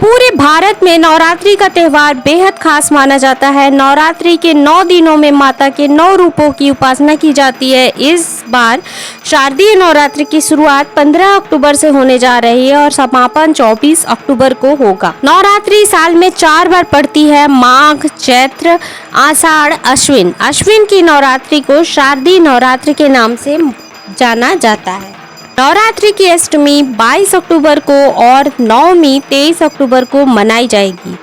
पूरे भारत में नवरात्रि का त्यौहार बेहद खास माना जाता है। नवरात्रि के 9 दिनों में माता के 9 रूपों की उपासना की जाती है। इस बार शारदीय नवरात्रि की शुरुआत 15 अक्टूबर से होने जा रही है और समापन 24 अक्टूबर को होगा। नवरात्रि साल में 4 बार पड़ती है, माघ, चैत्र, आषाढ़, अश्विन। अश्विन की नवरात्रि को शारदीय नवरात्रि के नाम से जाना जाता है। नवरात्रि की अष्टमी 22 अक्टूबर को और नवमी 23 अक्टूबर को मनाई जाएगी।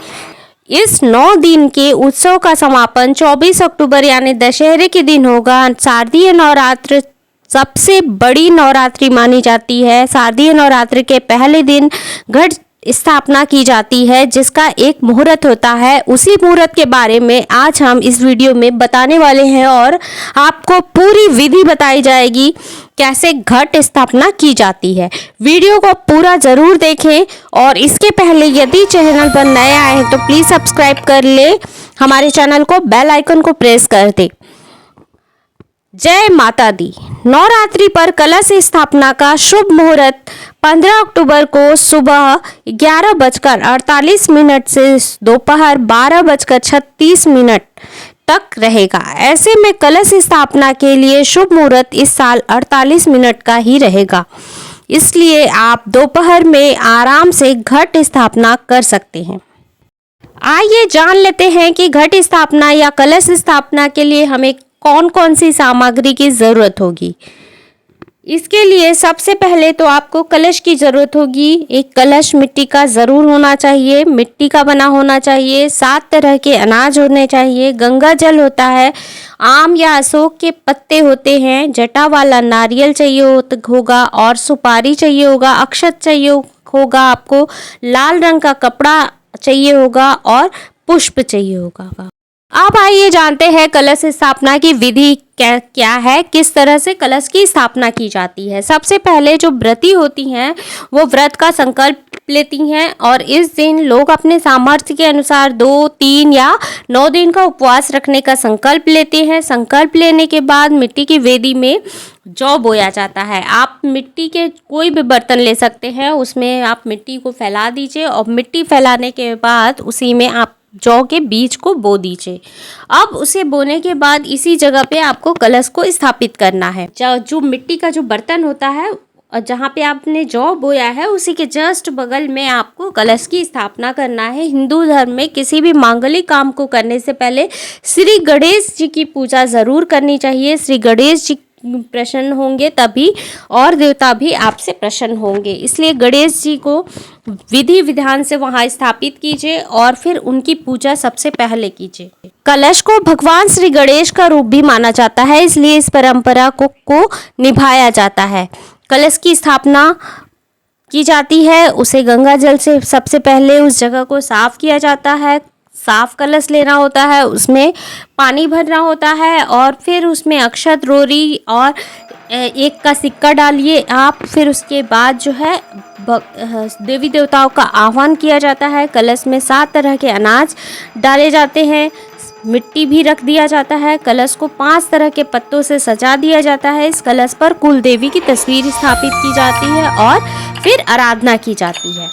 इस 9 दिन के उत्सव का समापन 24 अक्टूबर यानी दशहरे के दिन होगा। शारदीय नवरात्र सबसे बड़ी नवरात्रि मानी जाती है। शारदीय नवरात्रि के पहले दिन घट स्थापना की जाती है, जिसका एक मुहूर्त होता है। उसी मुहूर्त के बारे में आज हम इस वीडियो में बताने वाले हैं और आपको पूरी विधि बताई जाएगी कैसे घट स्थापना की जाती है। वीडियो को पूरा जरूर देखें और इसके पहले यदि चैनल पर नए आए हैं तो प्लीज़ सब्सक्राइब कर ले, हमारे चैनल को बेल आइकन को प्रेस कर दे। जय माता दी। नवरात्रि पर कलश स्थापना का शुभ मुहूर्त 15 अक्टूबर को सुबह 11:48 से दोपहर 12:36 तक रहेगा। ऐसे में कलश स्थापना के लिए शुभ मुहूर्त इस साल 48 मिनट का ही रहेगा, इसलिए आप दोपहर में आराम से घट स्थापना कर सकते हैं। आइए जान लेते हैं कि घट स्थापना या कलश स्थापना के लिए हमें कौन कौन सी सामग्री की ज़रूरत होगी। इसके लिए सबसे पहले तो आपको कलश की ज़रूरत होगी। एक कलश मिट्टी का ज़रूर होना चाहिए, मिट्टी का बना होना चाहिए। 7 तरह के अनाज होने चाहिए। गंगा जल होता है, आम या अशोक के पत्ते होते हैं, जटा वाला नारियल चाहिए होगा और सुपारी चाहिए होगा, अक्षत चाहिए होगा, आपको लाल रंग का कपड़ा चाहिए होगा और पुष्प चाहिए होगा। अब आइए जानते हैं कलश स्थापना की विधि क्या है, किस तरह से कलश की स्थापना की जाती है। सबसे पहले जो व्रती होती हैं वो व्रत का संकल्प लेती हैं और इस दिन लोग अपने सामर्थ्य के अनुसार 2, 3 या 9 दिन का उपवास रखने का संकल्प लेते हैं। संकल्प लेने के बाद मिट्टी की वेदी में जौ बोया जाता है। आप मिट्टी के कोई भी बर्तन ले सकते हैं, उसमें आप मिट्टी को फैला दीजिए और मिट्टी फैलाने के बाद उसी में आप जौ के बीज को बो दीजिए। अब उसे बोने के बाद इसी जगह पे आपको कलश को स्थापित करना है। जो मिट्टी का जो बर्तन होता है और जहाँ पे आपने जौ बोया है उसी के जस्ट बगल में आपको कलश की स्थापना करना है। हिंदू धर्म में किसी भी मांगलिक काम को करने से पहले श्री गणेश जी की पूजा ज़रूर करनी चाहिए। श्री गणेश जी प्रसन्न होंगे तभी और देवता भी आपसे प्रसन्न होंगे, इसलिए गणेश जी को विधि विधान से वहां स्थापित कीजिए और फिर उनकी पूजा सबसे पहले कीजिए। कलश को भगवान श्री गणेश का रूप भी माना जाता है, इसलिए इस परंपरा को निभाया जाता है। कलश की स्थापना की जाती है, उसे गंगा जल से सबसे पहले उस जगह को साफ किया जाता है। साफ कलश लेना होता है, उसमें पानी भरना होता है और फिर उसमें अक्षत, रोरी और एक का सिक्का डालिए आप। फिर उसके बाद जो है देवी देवताओं का आह्वान किया जाता है। कलश में 7 तरह के अनाज डाले जाते हैं, मिट्टी भी रख दिया जाता है। कलश को 5 तरह के पत्तों से सजा दिया जाता है। इस कलश पर कुल देवी की तस्वीर स्थापित की जाती है और फिर आराधना की जाती है।